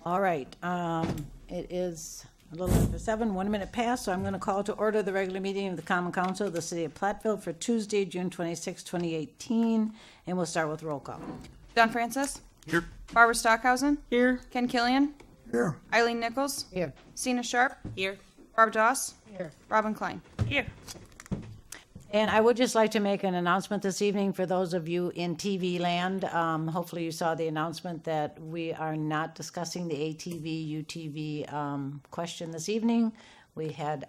All right, it is a little after 7, 1 minute past, so I'm going to call to order the regular meeting of the Common Council of the City of Platteville for Tuesday, June 26, 2018, and we'll start with roll call. Don Francis. Here. Barbara Stockhausen. Here. Ken Killian. Here. Eileen Nichols. Here. Sina Sharp. Here. Barb Doss. Here. Robin Klein. Here. And I would just like to make an announcement this evening for those of you in TV land. Hopefully you saw the announcement that we are not discussing the ATV, UTV question this evening. We had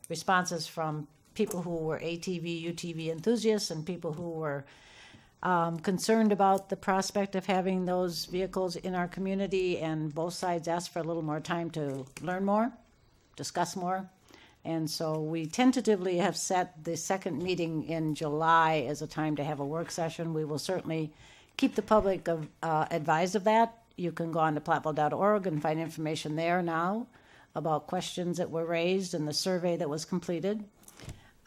responses from people who were ATV, UTV enthusiasts and people who were concerned about the prospect of having those vehicles in our community, and both sides asked for a little more time to learn more, discuss more. And so we tentatively have set the second meeting in July as a time to have a work session. We will certainly keep the public advised of that. You can go on to platteville.org and find information there now about questions that were raised and the survey that was completed.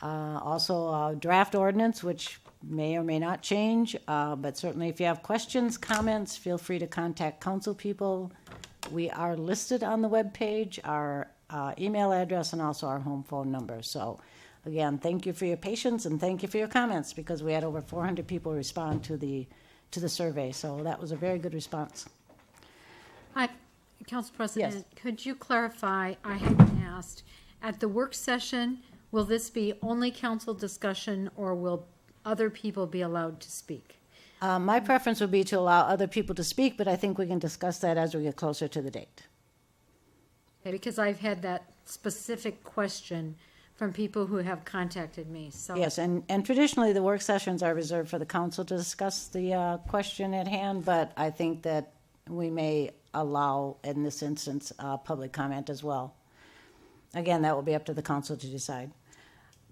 Also, a draft ordinance, which may or may not change, but certainly if you have questions, comments, feel free to contact council people. We are listed on the webpage, our email address, and also our home phone number. So again, thank you for your patience and thank you for your comments, because we had over 400 people respond to the survey. So that was a very good response. Hi, Council President. Yes. Could you clarify, I had been asked, at the work session, will this be only council discussion or will other people be allowed to speak? My preference would be to allow other people to speak, but I think we can discuss that as we get closer to the date. Okay, because I've had that specific question from people who have contacted me. So Yes, and traditionally the work sessions are reserved for the council to discuss the question at hand, but I think that we may allow, in this instance, public comment as well. Again, that will be up to the council to decide.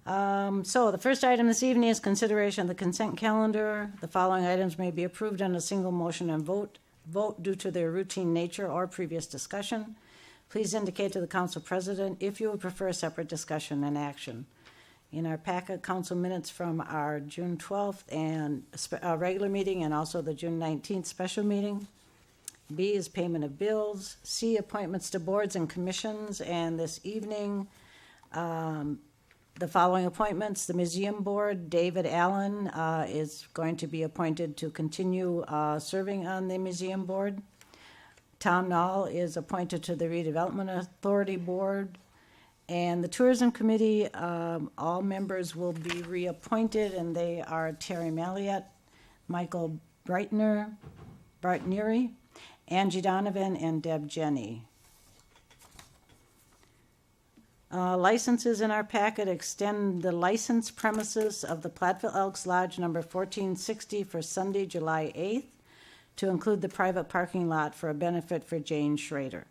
So the first item this evening is consideration of the consent calendar. The following items may be approved on a single motion and vote due to their routine nature or previous discussion. Please indicate to the council president if you would prefer a separate discussion and action. In our packet, council minutes from our June 12th and regular meeting and also the June 19th special meeting. B is payment of bills. C, appointments to boards and commissions. And this evening, the following appointments: the Museum Board, David Allen is going to be appointed to continue serving on the Museum Board. Tom Knoll is appointed to the Redevelopment Authority Board. And the Tourism Committee, all members will be reappointed, and they are Terry Malliott, Michael Breitner, Angie Donovan, and Deb Jenny. Licenses in our packet extend the license premises of the Platteville Elks Lodge number 1460 for Sunday, July 8th, to include the private parking lot for a benefit for Jane Schrader.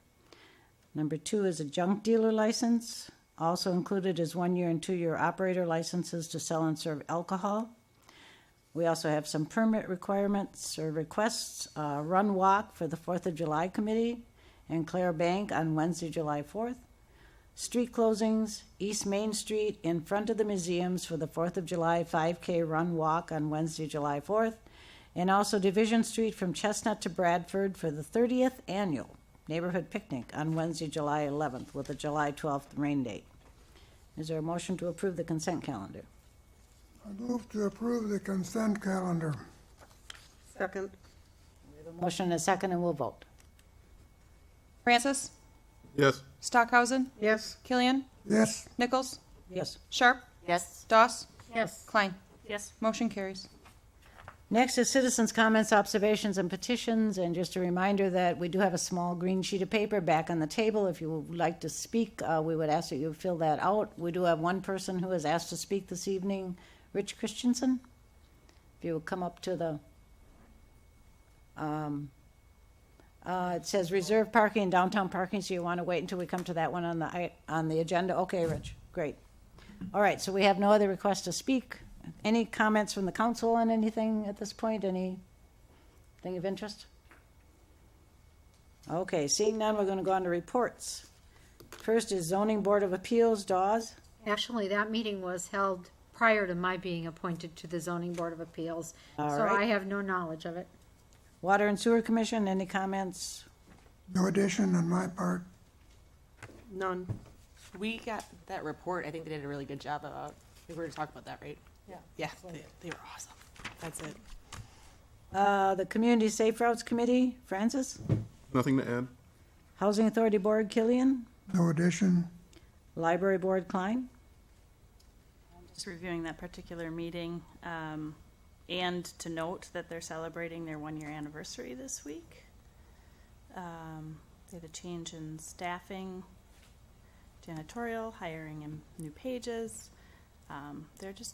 Number 2 is a junk dealer license. Also included is 1-year and 2-year operator licenses to sell and serve alcohol. We also have some permit requirements or requests. Run Walk for the 4th of July Committee and Clare Bank on Wednesday, July 4th. Street closings: East Main Street in front of the museums for the 4th of July 5K Run Walk on Wednesday, July 4th. And also Division Street from Chestnut to Bradford for the 30th Annual Neighborhood Picnic on Wednesday, July 11th, with a July 12th rain date. Is there a motion to approve the consent calendar? I move to approve the consent calendar. Second. We have a motion and a second, and we'll vote. Francis. Yes. Stockhausen. Yes. Killian. Yes. Nichols. Yes. Sharp. Yes. Doss. yes. Klein. Yes. Motion carries. Next is citizens' comments, observations, and petitions. And just a reminder that we do have a small green sheet of paper back on the table. If you would like to speak, we would ask that you fill that out. We do have one person who has asked to speak this evening, Rich Christensen. If you would come up to the, it says reserve parking and downtown parking, so you want to wait until we come to that one on the agenda? Okay, Rich, great. All right, so we have no other requests to speak. Any comments from the council on anything at this point? Anything of interest? Okay, seeing none, we're going to go on to reports. First is Zoning Board of Appeals, Dawes. Actually, that meeting was held prior to my being appointed to the Zoning Board of Appeals. All So right. I have no knowledge of it. Water and Sewer Commission, any comments? No addition on my part. None. We got that report. I think they did a really good job about, we were to talk about that, right? Yeah. Yeah, they were awesome. That's it. The Community Safe Routes Committee, Francis. Nothing to add? Housing Authority Board, Killian. No addition. Library Board, Klein. Just reviewing that particular meeting, and to note that they're celebrating their 1-year anniversary this week. They had a change in staffing, janitorial, hiring and new pages. They're just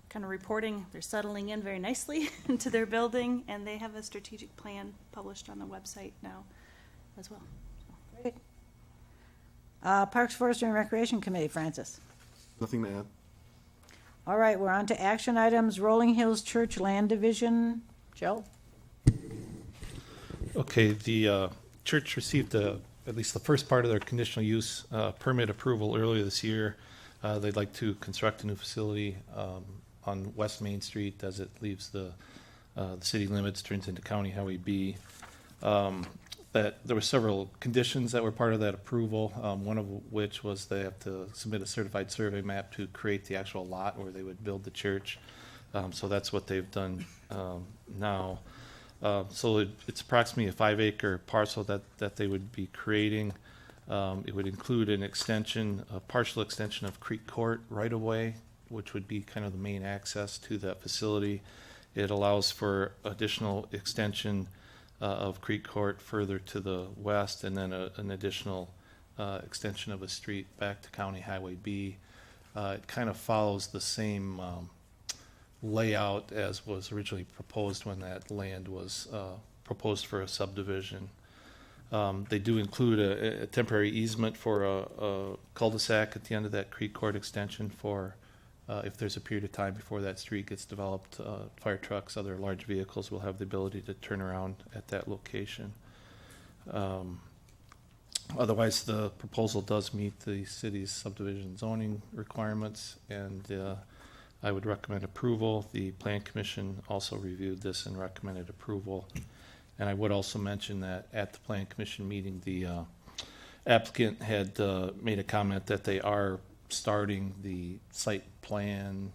kind of reporting, they're settling in very nicely into their building, and they have a strategic plan published on the website now as well. Great. Parks, Forestry, and Recreation Committee, Francis. Nothing to add? All right, we're on to action items. Rolling Hills Church Land Division, Joe. Okay, the church received at least the first part of their conditional use permit approval earlier this year. They'd like to construct a new facility on West Main Street as it leaves the city limits, turns into County Highway B. That there were several conditions that were part of that approval, one of which was they have to submit a certified survey map to create the actual lot where they would build the church. So that's what they've done now. So it's approximately a 5-acre parcel that they would be creating. It would include an extension, a partial extension of Creek Court right away, which would be kind of the main access to that facility. It allows for additional extension of Creek Court further to the west, and then an additional extension of a street back to County Highway B. It kind of follows the same layout as was originally proposed when that land was proposed for a subdivision. They do include a temporary easement for a cul-de-sac at the end of that Creek Court extension for if there's a period of time before that street gets developed, fire trucks, other large vehicles will have the ability to turn around at that location. Otherwise, the proposal does meet the city's subdivision zoning requirements, and I would recommend approval. The Plan Commission also reviewed this and recommended approval. And I would also mention that at the Plan Commission meeting, the applicant had made a comment that they are starting the site plan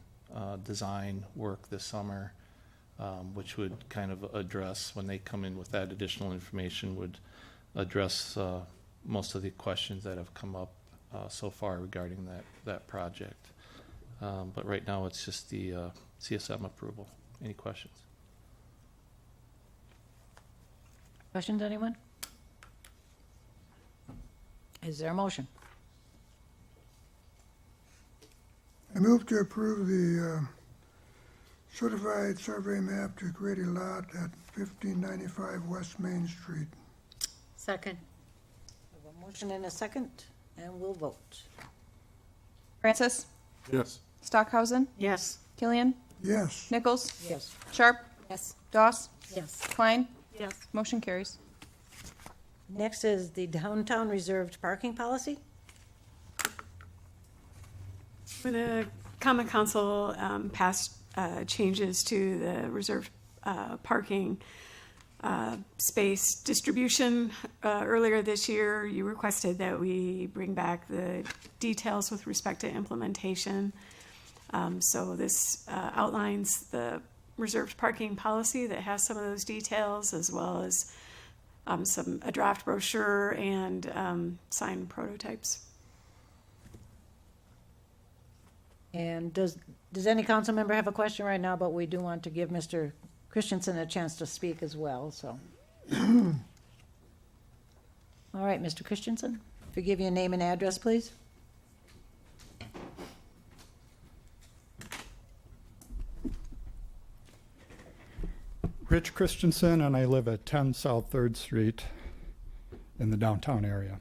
design work this summer, which would kind of address, when they come in with that additional information, would address most of the questions that have come up so far regarding that project. But right now it's just the CSM approval. Any questions? Questions, anyone? Is there a motion? I move to approve the certified survey map to create a lot at 1595 West Main Street. Second. We have a motion and a second, and we'll vote. Francis, Yes. Stockhausen, Yes. Killian, Yes. Nichols, Yes. Sharp, Yes. Doss, Yes. Klein, Yes. motion carries. Next is the downtown reserved parking policy. When the Common Council passed changes to the reserved parking space distribution earlier this year, you requested that we bring back the details with respect to implementation. So this outlines the reserved parking policy that has some of those details, as well as a draft brochure and signed prototypes. And does any council member have a question right now? But we do want to give Mr. Christensen a chance to speak as well, so. All right, Mr. Christensen, if you give your name and address, please. Rich Christensen, and I live at 10 South 3rd Street in the downtown area.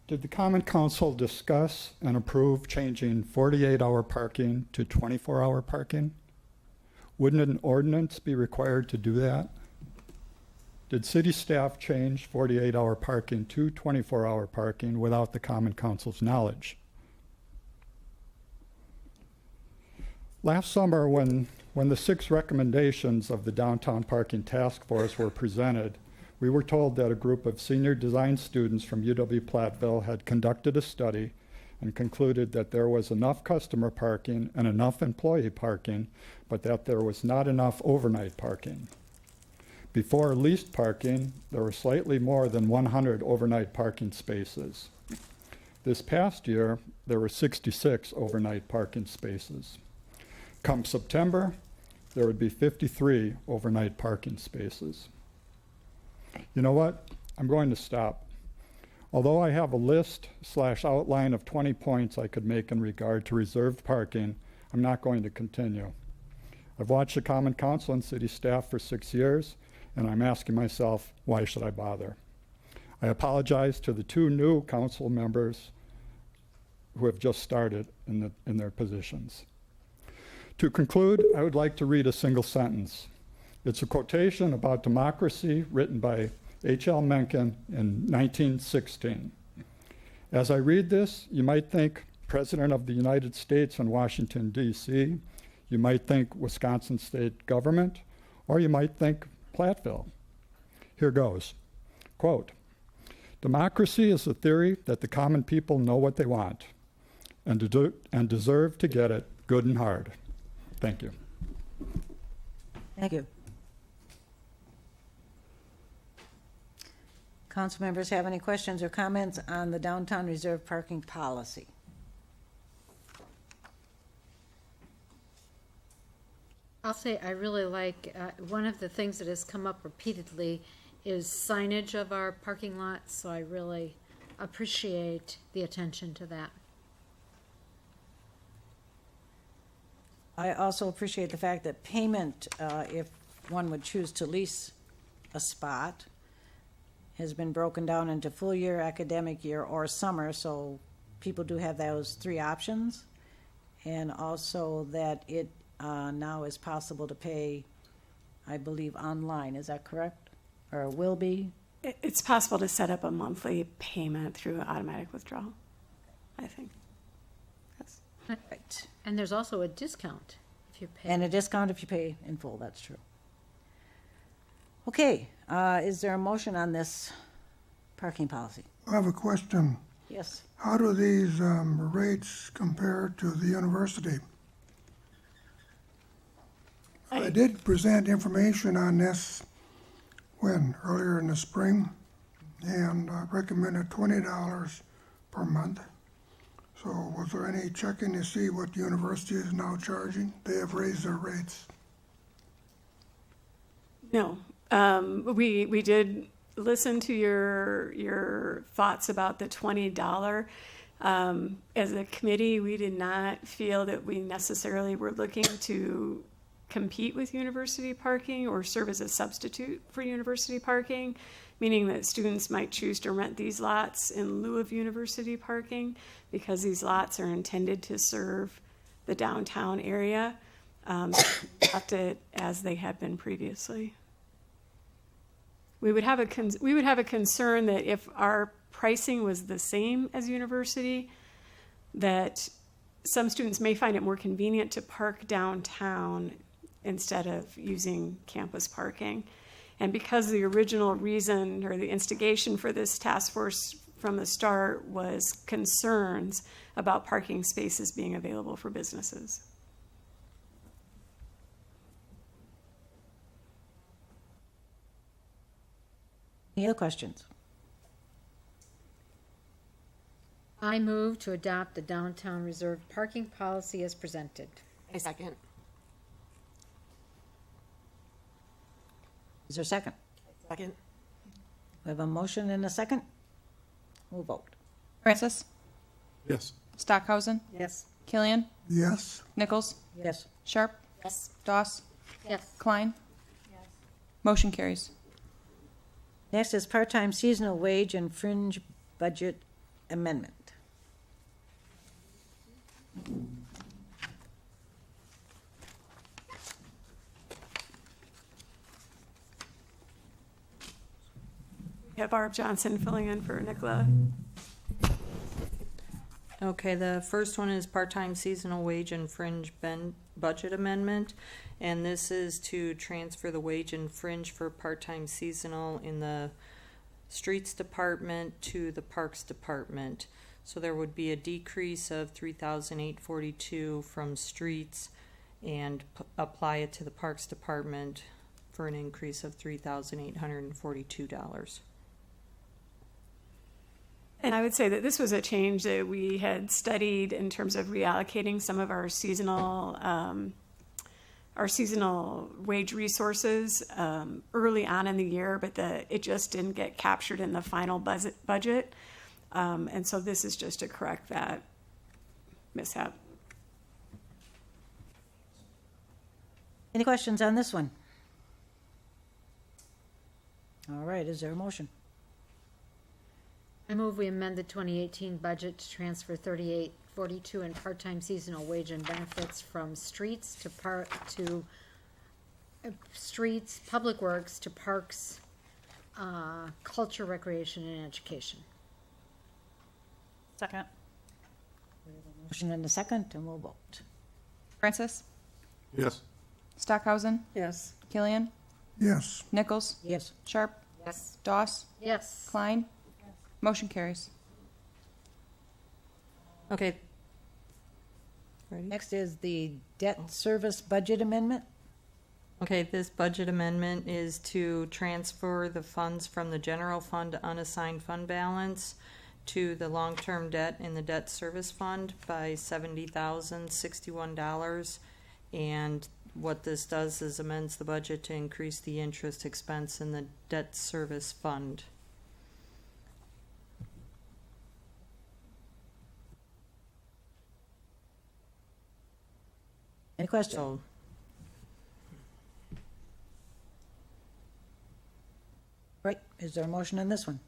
Did the Common Council discuss and approve changing 48-hour parking to 24-hour parking? Wouldn't an ordinance be required to do that? Did city staff change 48-hour parking to 24-hour parking without the Common Council's knowledge? Last summer, when the 6 recommendations of the Downtown Parking Task Force were presented, we were told that a group of senior design students from UW-Platteville had conducted a study and concluded that there was enough customer parking and enough employee parking, but that there was not enough overnight parking. Before leased parking, there were slightly more than 100 overnight parking spaces. This past year, there were 66 overnight parking spaces. Come September, there would be 53 overnight parking spaces. You know what? I'm going to stop. Although I have a list/outline of 20 points I could make in regard to reserved parking, I'm not going to continue. I've watched the Common Council and city staff for 6 years, and I'm asking myself, why should I bother? I apologize to the 2 new council members who have just started in their positions. To conclude, I would like to read a single sentence. It's a quotation about democracy written by H.L. Mencken in 1916. As I read this, you might think President of the United States in Washington, D.C., you might think Wisconsin state government, or you might think Platteville. Here goes. Quote, democracy is the theory that the common people know what they want and deserve to get it good and hard. Thank you. Thank you. Council members have any questions or comments on the downtown reserve parking policy? I'll say I really like, one of the things that has come up repeatedly is signage of our parking lots, so I really appreciate the attention to that. I also appreciate the fact that payment, if one would choose to lease a spot, has been broken down into full year, academic year, or summer, so people do have those 3 options. And also that it now is possible to pay, I believe, online. Is that correct? Or will be? It's possible to set up a monthly payment through automatic withdrawal, I think. Yes. Right. And there's also a discount if you pay. And a discount if you pay in full, that's true. Okay, is there a motion on this parking policy? I have a question. Yes. How do these rates compare to the university? I did present information on this earlier in the spring, and recommended $20 per month. So was there any checking to see what the university is now charging? They have raised their rates. No, we did listen to your thoughts about the $20. As a committee, we did not feel that we necessarily were looking to compete with university parking or serve as a substitute for university parking, meaning that students might choose to rent these lots in lieu of university parking because these lots are intended to serve the downtown area, left it as they had been previously. We would have a concern that if our pricing was the same as university, that some students may find it more convenient to park downtown instead of using campus parking. And because the original reason or the instigation for this task force from the start was concerns about parking spaces being available for businesses. Any other questions? I move to adopt the downtown reserved parking policy as presented. I second. Is there a second? Second. We have a motion and a second. We'll vote. Francis, Yes. Stockhausen, Yes. Killian, Yes, Nichols, Yes. Sharp, Yes. Doss, Yes. Klein. Motion carries. Next is part-time seasonal wage and fringe budget amendment. We have Barb Johnson filling in for Nicola. Okay, the first one is part-time seasonal wage and fringe budget amendment. And this is to transfer the wage and fringe for part-time seasonal in the streets department to the parks department. So there would be a decrease of $3,842 from streets and apply it to the parks department for an increase of $3,842. And I would say that this was a change that we had studied in terms of reallocating some of our seasonal wage resources early on in the year, but it just didn't get captured in the final budget. And so this is just to correct that mishap. Any questions on this one? All right, is there a motion? I move we amend the 2018 budget to transfer 3842 in part-time seasonal wage and benefits from streets to streets, public works to parks, culture, recreation, and education. Second. Motion and a second, and we'll vote. Francis, Yes. Stockhausen, Yes. Killian, Yes. Nichols, Yes. Sharp, Yes. Doss, Yes. Klein. Motion carries. Okay. Ready? Next is the debt service budget amendment. Okay, this budget amendment is to transfer the funds from the general fund to unassigned fund balance to the long-term debt in the debt service fund by $70,061. And what this does is amends the budget to increase the interest expense in the debt service fund. Any questions? So, Right, is there a motion on this one?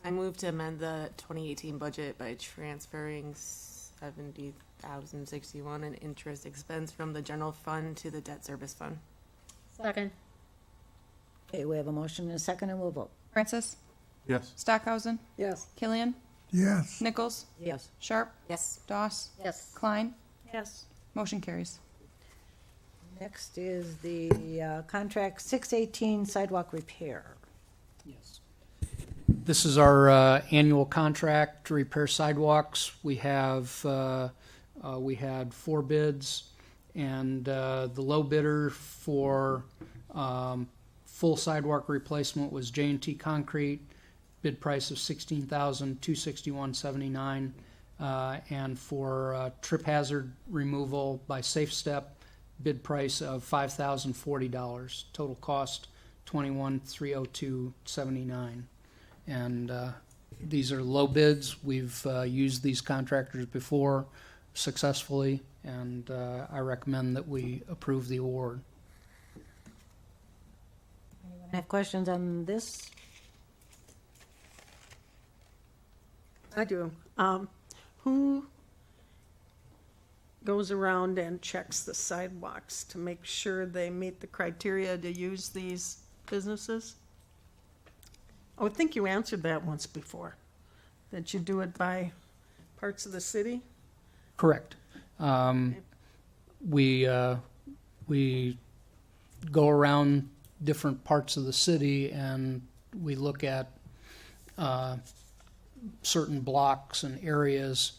I move to amend the 2018 budget by transferring $70,061 in interest expense from the general fund to the debt service fund. Second. Okay, we have a motion and a second, and we'll vote. Francis, Yes. Stockhausen, yes. Killian, Yes. Nichols, Yes. Sharp, Yes. Doss, Yes. Klein. Yes. Motion carries. Next is the contract 618 sidewalk repair. Yes. This is our annual contract to repair sidewalks. We had 4 bids, and the low bidder for full sidewalk replacement was J&T Concrete, bid price of $16,261.79, and for trip hazard removal by Safe Step, bid price of $5,040. Total cost $21,302.79. And these are low bids. We've used these contractors before successfully, and I recommend that we approve the award. Anyone have questions on this? I do. Who goes around and checks the sidewalks to make sure they meet the criteria to use these businesses? I would think you answered that once before, that you do it by parts of the city? Correct. We go around different parts of the city and we look at certain blocks and areas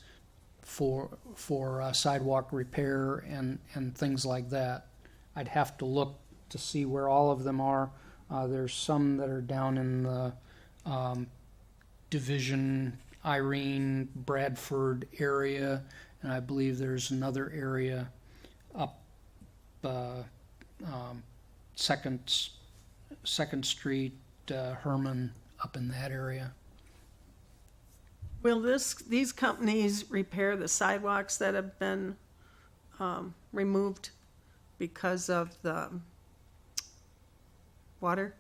for sidewalk repair and things like that. I'd have to look to see where all of them are. There's some that are down in the Division, Irene, Bradford area, and I believe there's another area up Second Street, Herman, up in that area. Will these companies repair the sidewalks that have been removed because of the water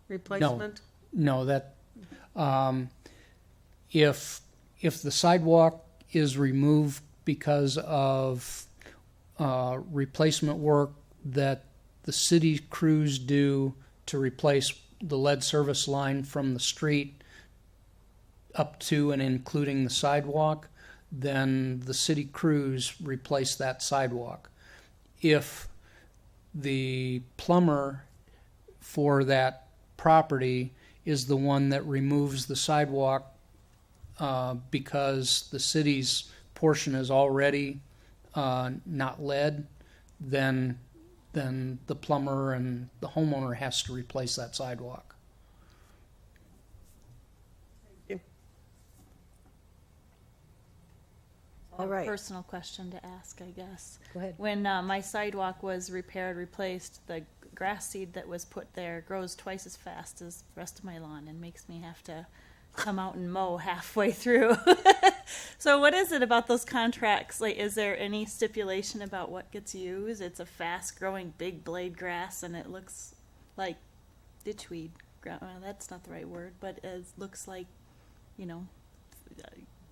replacement? No, that if the sidewalk is removed because of replacement work that the city crews do to replace the lead service line from the street up to and including the sidewalk, then the city crews replace that sidewalk. if the plumber for that property is the one that removes the sidewalk because the city's portion is already not lead, then the plumber and the homeowner has to replace that sidewalk. All right. Personal question to ask, I guess. Go ahead. When my sidewalk was repaired, replaced, the grass seed that was put there grows twice as fast as the rest of my lawn and makes me have to come out and mow halfway through. So what is it about those contracts? Like, is there any stipulation about what gets used? It's a fast growing big blade grass and it looks like ditchweed. Well, that's not the right word, but it looks like, you know,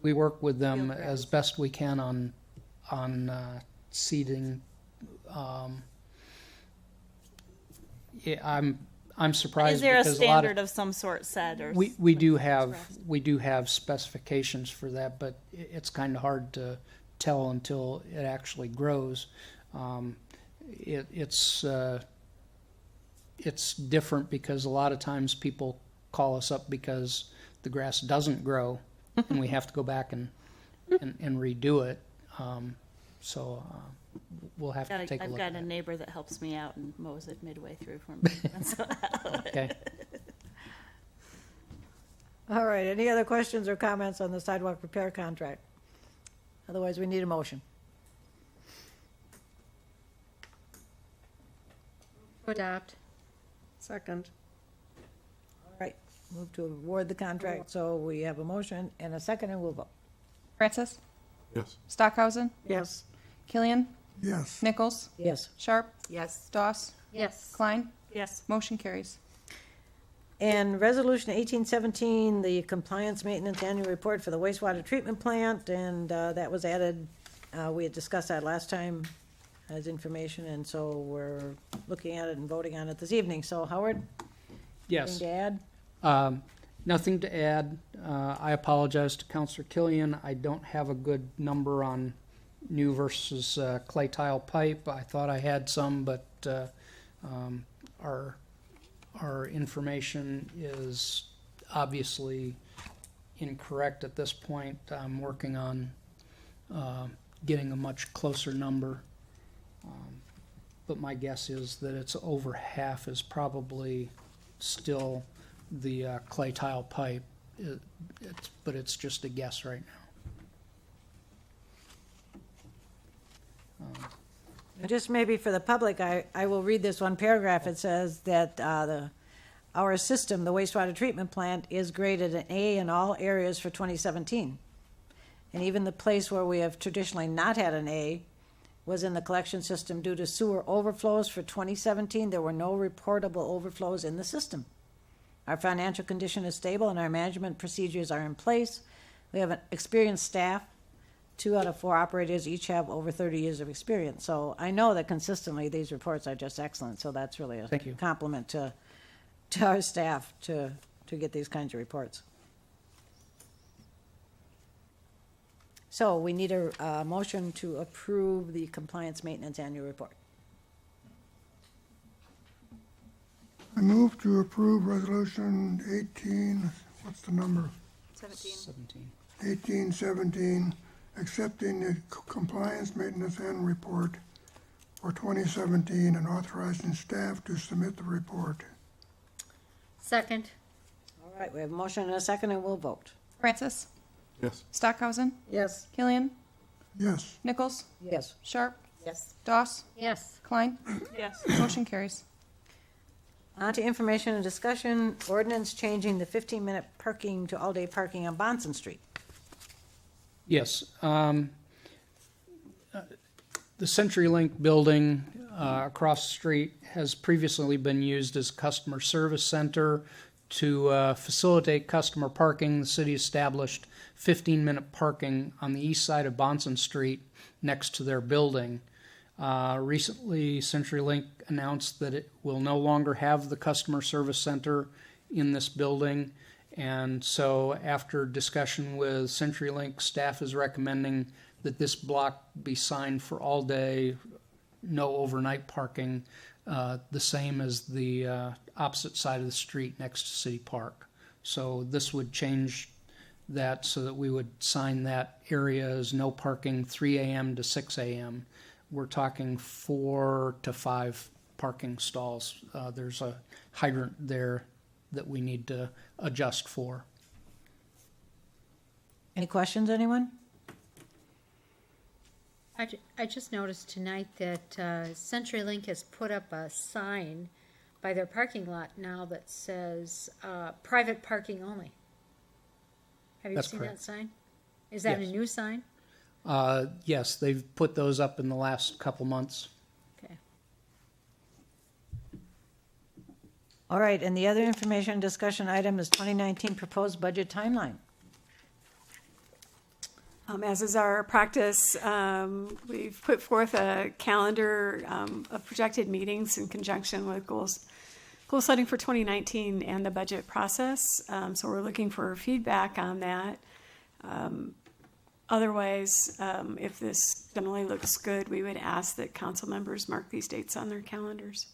We work with them Field grass. as best we can on seeding. Yeah, I'm surprised is there a because a lot standard of of some sort set or we do have specifications for that, but it's kind of hard to tell until it actually grows. It's different because a lot of times people call us up because the grass doesn't grow and we have to go back and redo it. So we'll have to take a I've look got at a it. neighbor that helps me out and mows it midway through for me. Okay. All right, any other questions or comments on the sidewalk repair contract? Otherwise, we need a motion. Adopt. Second. All right, move to award the contract, so we have a motion and a second, and we'll vote. Francis, Yes. Stockhausen, Yes. Killian, Yes. Nichols, Yes. Sharp, Yes. Doss, Yes. Klein. Yes. Motion carries. And Resolution 1817, the Compliance Maintenance Annual Report for the wastewater treatment plant, and that was added, we had discussed that last time as information, and so we're looking at it and voting on it this evening. So Howard, Yes. anything to add? Nothing to add. I apologize to Counselor Killian. I don't have a good number on new versus clay tile pipe. I thought I had some, but our information is obviously incorrect at this point. I'm working on getting a much closer number. But my guess is that it's over half is probably still the clay tile pipe. But it's just a guess right now. Just maybe for the public, I will read this one paragraph. It says that our system, the wastewater treatment plant, is graded an A in all areas for 2017. And even the place where we have traditionally not had an A was in the collection system due to sewer overflows for 2017. There were no reportable overflows in the system. Our financial condition is stable and our management procedures are in place. We have an experienced staff. 2 out of 4 operators each have over 30 years of experience. So I know that consistently these reports are just excellent. So that's really a Thank you. compliment to our staff to get these kinds of reports. So we need a motion to approve the compliance maintenance annual report. I move to approve resolution 18, what's the number? 17. 1817, accepting the compliance maintenance annual report for 2017 and authorizing staff to submit the report. Second. All right, we have a motion and a second, and we'll vote. Francis, Yes. Stockhausen, Yes. Killian, Yes. Nichols, Yes. Sharp, Yes. Doss, Yes. Klein. Yes. Motion carries. On to information and discussion, ordinance changing the 15-minute parking to all-day parking on Bonson Street. Yes. The CenturyLink building across the street has previously been used as a customer service center to facilitate customer parking. The city established 15-minute parking on the east side of Bonson Street next to their building. Recently, CenturyLink announced that it will no longer have the customer service center in this building. And so after discussion with CenturyLink, staff is recommending that this block be signed for all day no overnight parking, the same as the opposite side of the street next to City Park. So this would change that so that we would sign that area as no parking 3 a.m. to 6 a.m. We're talking 4 to 5 parking stalls. There's a hydrant there that we need to adjust for. Any questions, anyone? I just noticed tonight that CenturyLink has put up a sign by their parking lot now that says private parking only. Have you That's seen correct. that sign? Is that a Yes. new sign? Yes, they've put those up in the last couple months. Okay. All right, and the other information discussion item is 2019 proposed budget timeline. As is our practice, we've put forth a calendar of projected meetings in conjunction with goal setting for 2019 and the budget process. So we're looking for feedback on that. Otherwise, if this generally looks good, we would ask that council members mark these dates on their calendars.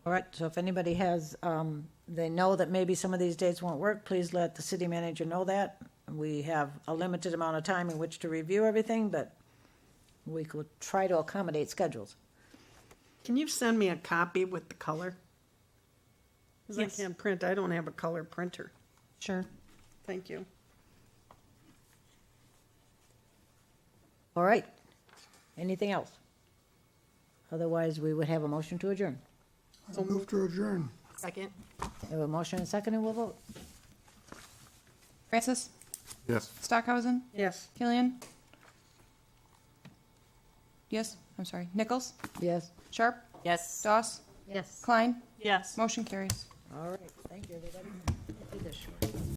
All right, so if anybody has, they know that maybe some of these dates won't work, please let the city manager know that. We have a limited amount of time in which to review everything, but we could try to accommodate schedules. Can you send me a copy with the color? Because Yes. I can't print, I don't have a color printer. Sure. Thank you. All right. Anything else? Otherwise, we would have a motion to adjourn. I move to adjourn. Second. We have a motion and a second, and we'll vote. Francis? Yes. Stockhausen? Yes. Killian? Yes, I'm sorry. Nichols? Yes. Sharp? Yes. Doss? Yes. Klein? Yes. Motion carries. All right, thank you, everybody.